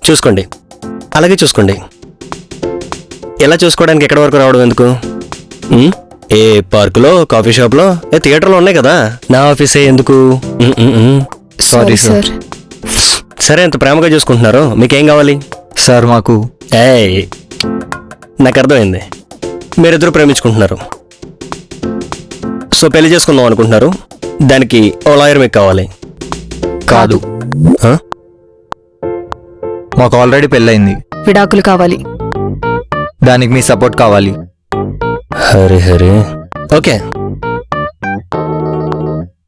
చూసుకోండి, అలాగే చూసుకోండి. ఎలా చూసుకోవడానికి ఎక్కడి వరకు రావడం ఎందుకు? ఏ పార్కులో, కాఫీ షాప్లో, థియేటర్లో ఉన్నాయి కదా. నా ఆఫీసే ఎందుకు? Sorry sir. సరే, అంత ప్రేమగా చూసుకుంటున్నారు, మీకేం కావాలి? సార్ మాకు నాకు అర్థమైంది, మీరిద్దరూ ప్రేమించుకుంటున్నారు, సో పెళ్లి చేసుకుందాం అనుకుంటున్నారు. దానికి ఓ లాయర్ మీకు కావాలి. కాదు, మాకు ఆల్రెడీ పెళ్ళయింది. విడాకులు కావాలి. దానికి మీ సపోర్ట్ కావాలి. హరి హరి, ఓకే.